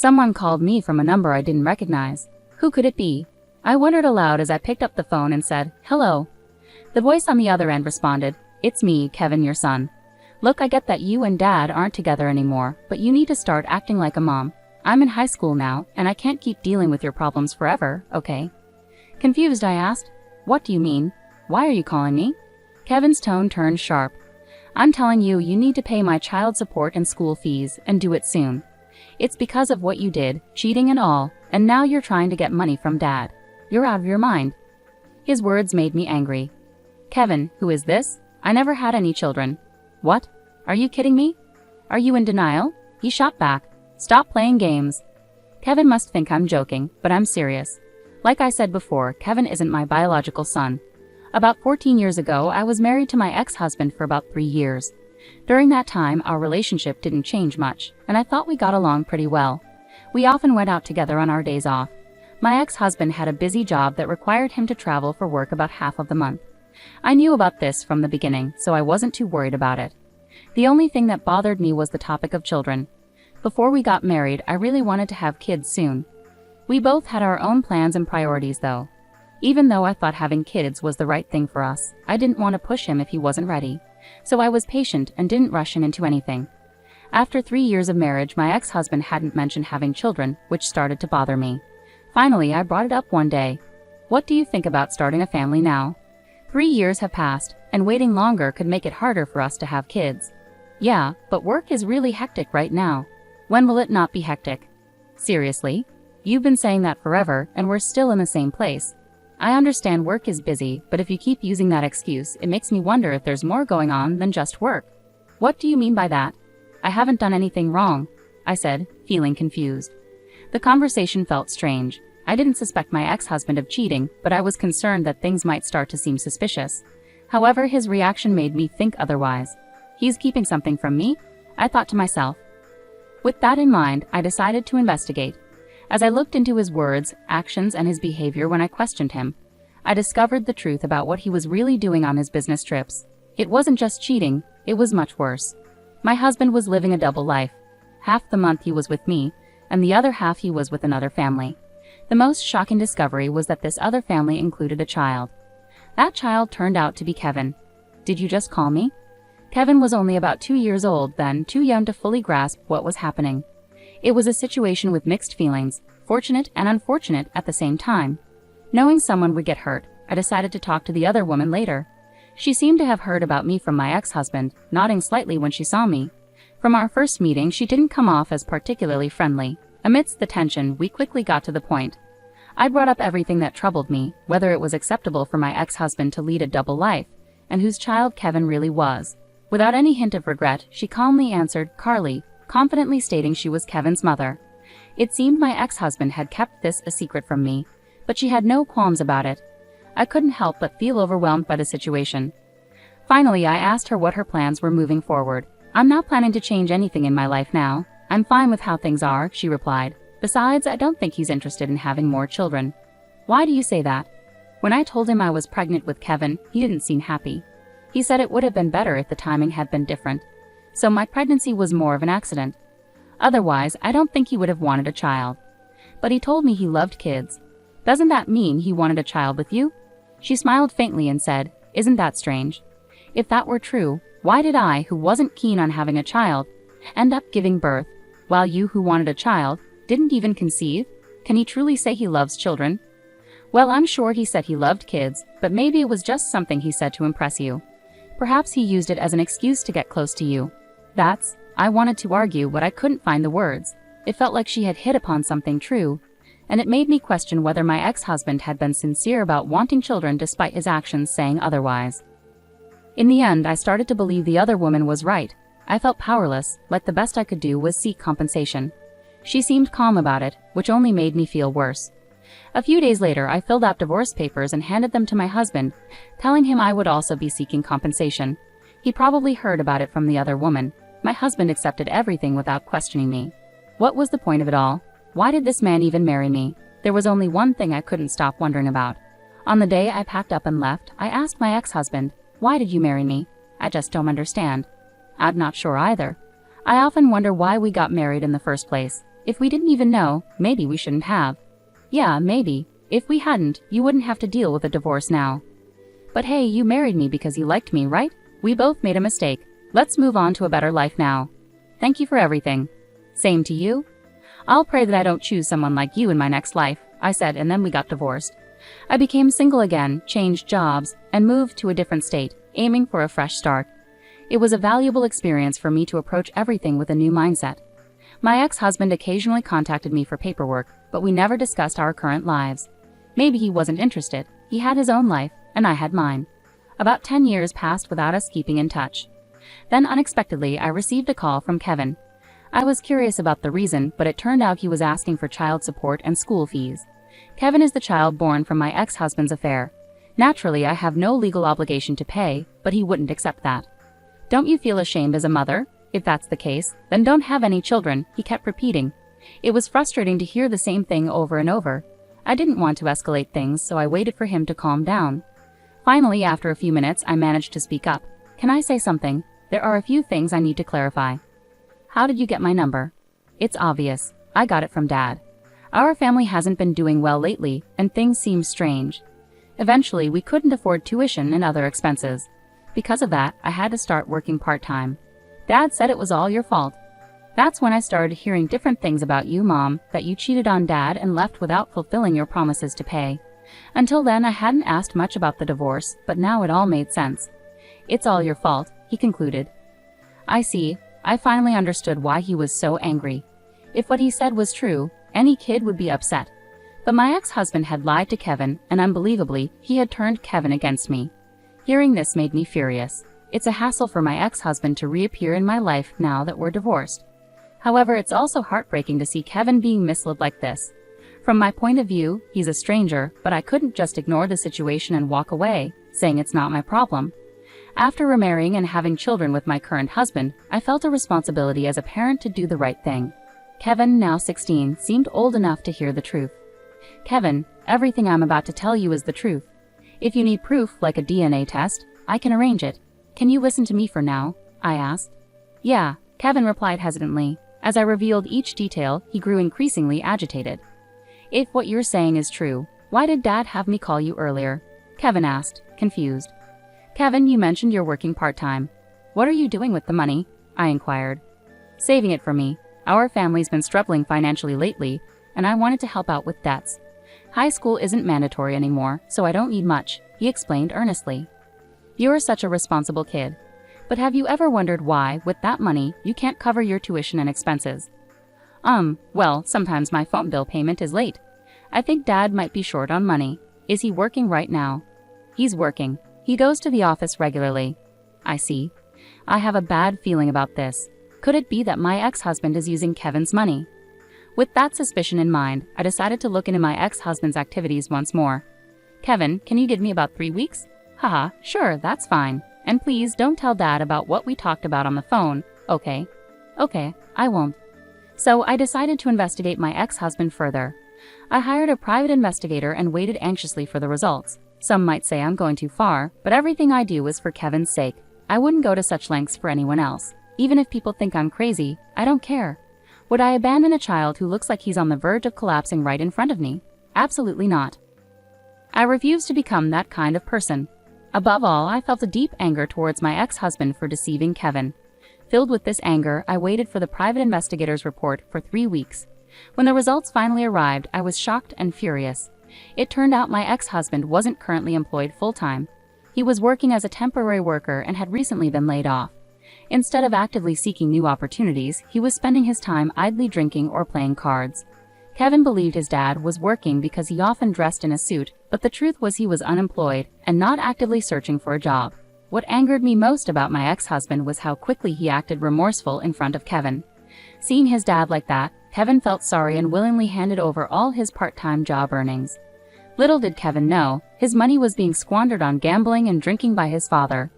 Someone called me from a number I didn't recognize. Who could it be? I wondered aloud as I picked up the phone and said, "Hello." The voice on the other end responded, "It's me, Kevin, your son. Look, I get that you and Dad aren't together anymore, but you need to start acting like a mom. I'm in high school now, and I can't keep dealing with your problems forever, okay?" Confused, I asked, "What do you mean? Why are you calling me?" Kevin's tone turned sharp. "I'm telling you, you need to pay my child support and school fees, and do it soon. It's because of what you did, cheating and all, and now you're trying to get money from Dad. You're out of your mind." His words made me angry. "Kevin, who is this? I never had any children." "What? Are you kidding me? Are you in denial?" He shot back. "Stop playing games." Kevin must think I'm joking, but I'm serious. Like I said before, Kevin isn't my biological son. About 14 years ago, I was married to my ex-husband for about 3 years. During that time, our relationship didn't change much, and I thought we got along pretty well. We often went out together on our days off. My ex-husband had a busy job that required him to travel for work about half of the month. I knew about this from the beginning, so I wasn't too worried about it. The only thing that bothered me was the topic of children. Before we got married, I really wanted to have kids soon. We both had our own plans and priorities though. Even though I thought having kids was the right thing for us, I didn't want to push him if he wasn't ready. So I was patient and didn't rush him into anything. After 3 years of marriage, my ex-husband hadn't mentioned having children, which started to bother me. Finally, I brought it up one day. "What do you think about starting a family now? 3 years have passed, and waiting longer could make it harder for us to have kids." "Yeah, but work is really hectic right now." "When will it not be hectic?" "Seriously? You've been saying that forever, and we're still in the same place." "I understand work is busy, but if you keep using that excuse, it makes me wonder if there's more going on than just work." "What do you mean by that?" "I haven't done anything wrong," I said, feeling confused. The conversation felt strange. I didn't suspect my ex-husband of cheating, but I was concerned that things might start to seem suspicious. However, his reaction made me think otherwise. He's keeping something from me? I thought to myself. With that in mind, I decided to investigate. As I looked into his words, actions, and his behavior when I questioned him, I discovered the truth about what he was really doing on his business trips. It wasn't just cheating, it was much worse. My husband was living a double life. Half the month he was with me, and the other half he was with another family. The most shocking discovery was that this other family included a child. That child turned out to be Kevin. Did you just call me? Kevin was only about 2 years old then, too young to fully grasp what was happening. It was a situation with mixed feelings, fortunate and unfortunate at the same time. Knowing someone would get hurt, I decided to talk to the other woman later. She seemed to have heard about me from my ex-husband, nodding slightly when she saw me. From our first meeting, she didn't come off as particularly friendly. Amidst the tension, we quickly got to the point. I brought up everything that troubled me, whether it was acceptable for my ex-husband to lead a double life, and whose child Kevin really was. Without any hint of regret, she calmly answered, "Carly," confidently stating she was Kevin's mother. It seemed my ex-husband had kept this a secret from me, but she had no qualms about it. I couldn't help but feel overwhelmed by the situation. Finally, I asked her what her plans were moving forward. "I'm not planning to change anything in my life now. I'm fine with how things are," she replied. "Besides, I don't think he's interested in having more children." "Why do you say that?" "When I told him I was pregnant with Kevin, he didn't seem happy. He said it would have been better if the timing had been different. So my pregnancy was more of an accident. Otherwise, I don't think he would have wanted a child. But he told me he loved kids. Doesn't that mean he wanted a child with you?" She smiled faintly and said, "Isn't that strange? If that were true, why did I, who wasn't keen on having a child, end up giving birth, while you, who wanted a child, didn't even conceive? Can he truly say he loves children?" "Well, I'm sure he said he loved kids, but maybe it was just something he said to impress you. Perhaps he used it as an excuse to get close to you." I wanted to argue, but I couldn't find the words. It felt like she had hit upon something true, and it made me question whether my ex-husband had been sincere about wanting children despite his actions saying otherwise. In the end, I started to believe the other woman was right. I felt powerless, like the best I could do was seek compensation. She seemed calm about it, which only made me feel worse. A few days later, I filled out divorce papers and handed them to my husband, telling him I would also be seeking compensation. He probably heard about it from the other woman. My husband accepted everything without questioning me. What was the point of it all? Why did this man even marry me? There was only one thing I couldn't stop wondering about. On the day I packed up and left, I asked my ex-husband, "Why did you marry me? I just don't understand." "I'm not sure either. I often wonder why we got married in the first place. If we didn't even know, maybe we shouldn't have. Yeah, maybe. If we hadn't, you wouldn't have to deal with a divorce now. But hey, you married me because you liked me, right? We both made a mistake. Let's move on to a better life now. Thank you for everything. Same to you. I'll pray that I don't choose someone like you in my next life, I said, and then we got divorced. I became single again, changed jobs, and moved to a different state, aiming for a fresh start. It was a valuable experience for me to approach everything with a new mindset. My ex-husband occasionally contacted me for paperwork, but we never discussed our current lives. Maybe he wasn't interested. He had his own life, and I had mine. About 10 years passed without us keeping in touch. Then unexpectedly, I received a call from Kevin. I was curious about the reason, but it turned out he was asking for child support and school fees. Kevin is the child born from my ex-husband's affair. Naturally, I have no legal obligation to pay, but he wouldn't accept that. Don't you feel ashamed as a mother? If that's the case, then don't have any children, he kept repeating. It was frustrating to hear the same thing over and over. I didn't want to escalate things, so I waited for him to calm down. Finally, after a few minutes, I managed to speak up. Can I say something? There are a few things I need to clarify. How did you get my number? It's obvious. I got it from Dad. Our family hasn't been doing well lately, and things seem strange. Eventually, we couldn't afford tuition and other expenses. Because of that, I had to start working part-time. Dad said it was all your fault. That's when I started hearing different things about you, Mom, that you cheated on Dad and left without fulfilling your promises to pay. Until then, I hadn't asked much about the divorce, but now it all made sense. It's all your fault, he concluded. I see. I finally understood why he was so angry. If what he said was true, any kid would be upset. But my ex-husband had lied to Kevin, and unbelievably, he had turned Kevin against me. Hearing this made me furious. It's a hassle for my ex-husband to reappear in my life now that we're divorced. However, it's also heartbreaking to see Kevin being misled like this. From my point of view, he's a stranger, but I couldn't just ignore the situation and walk away, saying it's not my problem. After remarrying and having children with my current husband, I felt a responsibility as a parent to do the right thing. Kevin, now 16, seemed old enough to hear the truth. Kevin, everything I'm about to tell you is the truth. If you need proof, like a DNA test, I can arrange it. Can you listen to me for now? I asked. Yeah, Kevin replied hesitantly. As I revealed each detail, he grew increasingly agitated. If what you're saying is true, why did Dad have me call you earlier? Kevin asked, confused. Kevin, you mentioned you're working part-time. What are you doing with the money? I inquired. Saving it for me. Our family's been struggling financially lately, and I wanted to help out with debts. High school isn't mandatory anymore, so I don't need much, he explained earnestly. You're such a responsible kid. But have you ever wondered why, with that money, you can't cover your tuition and expenses? Well, sometimes my phone bill payment is late. I think Dad might be short on money. Is he working right now? He's working. He goes to the office regularly. I see. I have a bad feeling about this. Could it be that my ex-husband is using Kevin's money? With that suspicion in mind, I decided to look into my ex-husband's activities once more. Kevin, can you give me about 3 weeks? Haha, sure, that's fine. And please don't tell Dad about what we talked about on the phone, okay? Okay, I won't. So I decided to investigate my ex-husband further. I hired a private investigator and waited anxiously for the results. Some might say I'm going too far, but everything I do is for Kevin's sake. I wouldn't go to such lengths for anyone else. Even if people think I'm crazy, I don't care. Would I abandon a child who looks like he's on the verge of collapsing right in front of me? Absolutely not. I refuse to become that kind of person. Above all, I felt a deep anger towards my ex-husband for deceiving Kevin. Filled with this anger, I waited for the private investigator's report for 3 weeks. When the results finally arrived, I was shocked and furious. It turned out my ex-husband wasn't currently employed full-time. He was working as a temporary worker and had recently been laid off. Instead of actively seeking new opportunities, he was spending his time idly drinking or playing cards. Kevin believed his dad was working because he often dressed in a suit, but the truth was he was unemployed and not actively searching for a job. What angered me most about my ex-husband was how quickly he acted remorseful in front of Kevin. Seeing his dad like that, Kevin felt sorry and willingly handed over all his part-time job earnings. Little did Kevin know, his money was being squandered on gambling and drinking by his father.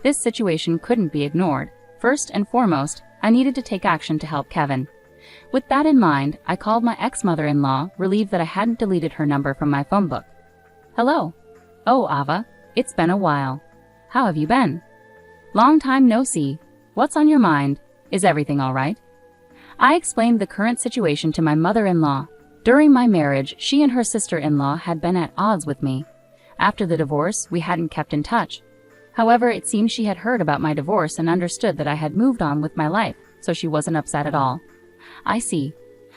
This situation couldn't be ignored. First and foremost, I needed to take action to help Kevin. With that in mind, I called my ex-mother-in-law, relieved that I hadn't deleted her number from my phone book. Hello. Oh, Ava. It's been a while. How have you been? Long time no see. What's on your mind? Is everything all right? I explained the current situation to my mother-in-law. During my marriage, she and her sister-in-law had been at odds with me. After the divorce, we hadn't kept in touch. However, it seemed she had heard about my divorce and understood that I had moved on with my life, so she wasn't upset at all. I see.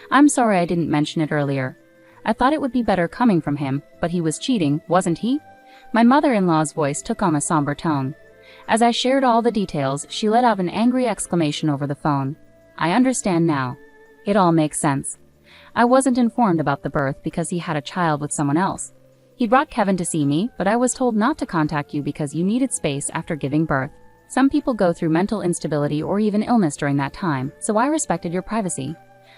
I'm sorry I didn't mention it earlier. I thought it would be better coming from him, but he was cheating, wasn't he? My mother-in-law's voice took on a somber tone. As I shared all the details, she let out an angry exclamation over the phone. I understand now. It all makes sense. I wasn't informed about the birth because he had a child with someone else. He brought Kevin to see me, but I was told not to contact you because you needed space after giving birth. Some people go through mental instability or even illness during that time, so I respected your privacy.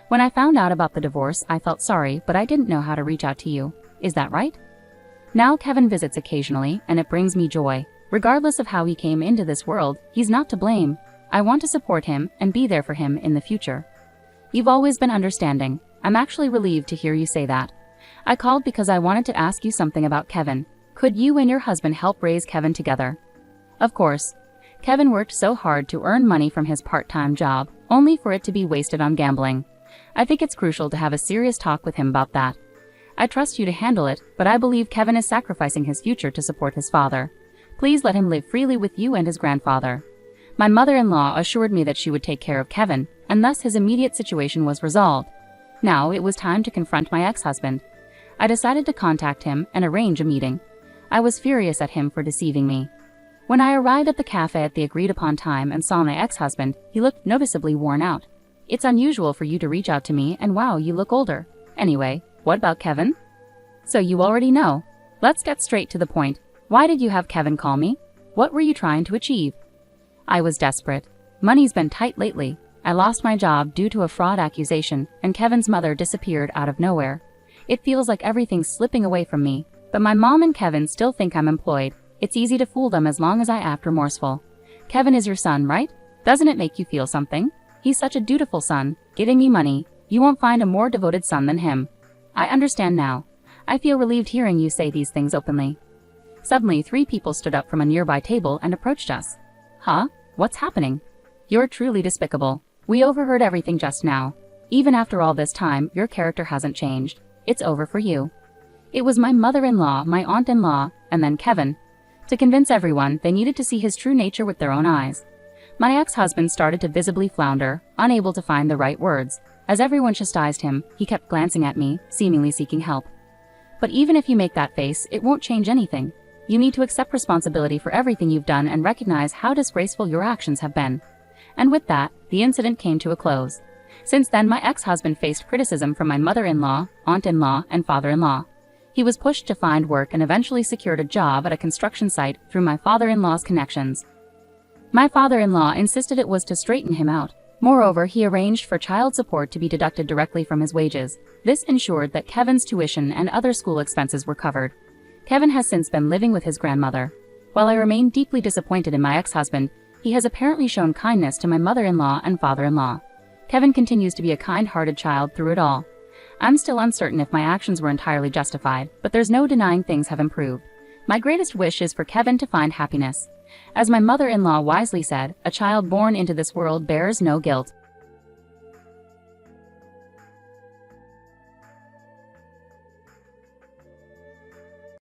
When I found out about the divorce, I felt sorry, but I didn't know how to reach out to you. Is that right? Now Kevin visits occasionally, and it brings me joy. Regardless of how he came into this world, he's not to blame. I want to support him and be there for him in the future. You've always been understanding. I'm actually relieved to hear you say that. I called because I wanted to ask you something about Kevin. Could you and your husband help raise Kevin together? Of course. Kevin worked so hard to earn money from his part-time job, only for it to be wasted on gambling. I think it's crucial to have a serious talk with him about that. I trust you to handle it, but I believe Kevin is sacrificing his future to support his father. Please let him live freely with you and his grandfather. My mother-in-law assured me that she would take care of Kevin, and thus his immediate situation was resolved. Now it was time to confront my ex-husband. I decided to contact him and arrange a meeting. I was furious at him for deceiving me. When I arrived at the cafe at the agreed-upon time and saw my ex-husband, he looked noticeably worn out. It's unusual for you to reach out to me, and wow, you look older. Anyway, what about Kevin? So you already know. Let's get straight to the point. Why did you have Kevin call me? What were you trying to achieve? I was desperate. Money's been tight lately. I lost my job due to a fraud accusation, and Kevin's mother disappeared out of nowhere. It feels like everything's slipping away from me, but my mom and Kevin still think I'm employed. It's easy to fool them as long as I act remorseful. Kevin is your son, right? Doesn't it make you feel something? He's such a dutiful son, giving me money. You won't find a more devoted son than him. I understand now. I feel relieved hearing you say these things openly. Suddenly, 3 people stood up from a nearby table and approached us. Huh? What's happening? You're truly despicable. We overheard everything just now. Even after all this time, your character hasn't changed. It's over for you. It was my mother-in-law, my aunt-in-law, and then Kevin. To convince everyone, they needed to see his true nature with their own eyes. My ex-husband started to visibly flounder, unable to find the right words. As everyone chastised him, he kept glancing at me, seemingly seeking help. But even if you make that face, it won't change anything. You need to accept responsibility for everything you've done and recognize how disgraceful your actions have been. And with that, the incident came to a close. Since then, my ex-husband faced criticism from my mother-in-law, aunt-in-law, and father-in-law. He was pushed to find work and eventually secured a job at a construction site through my father-in-law's connections. My father-in-law insisted it was to straighten him out. Moreover, he arranged for child support to be deducted directly from his wages. This ensured that Kevin's tuition and other school expenses were covered. Kevin has since been living with his grandmother. While I remain deeply disappointed in my ex-husband, he has apparently shown kindness to my mother-in-law and father-in-law. Kevin continues to be a kind-hearted child through it all. I'm still uncertain if my actions were entirely justified, but there's no denying things have improved. My greatest wish is for Kevin to find happiness. As my mother-in-law wisely said, a child born into this world bears no guilt.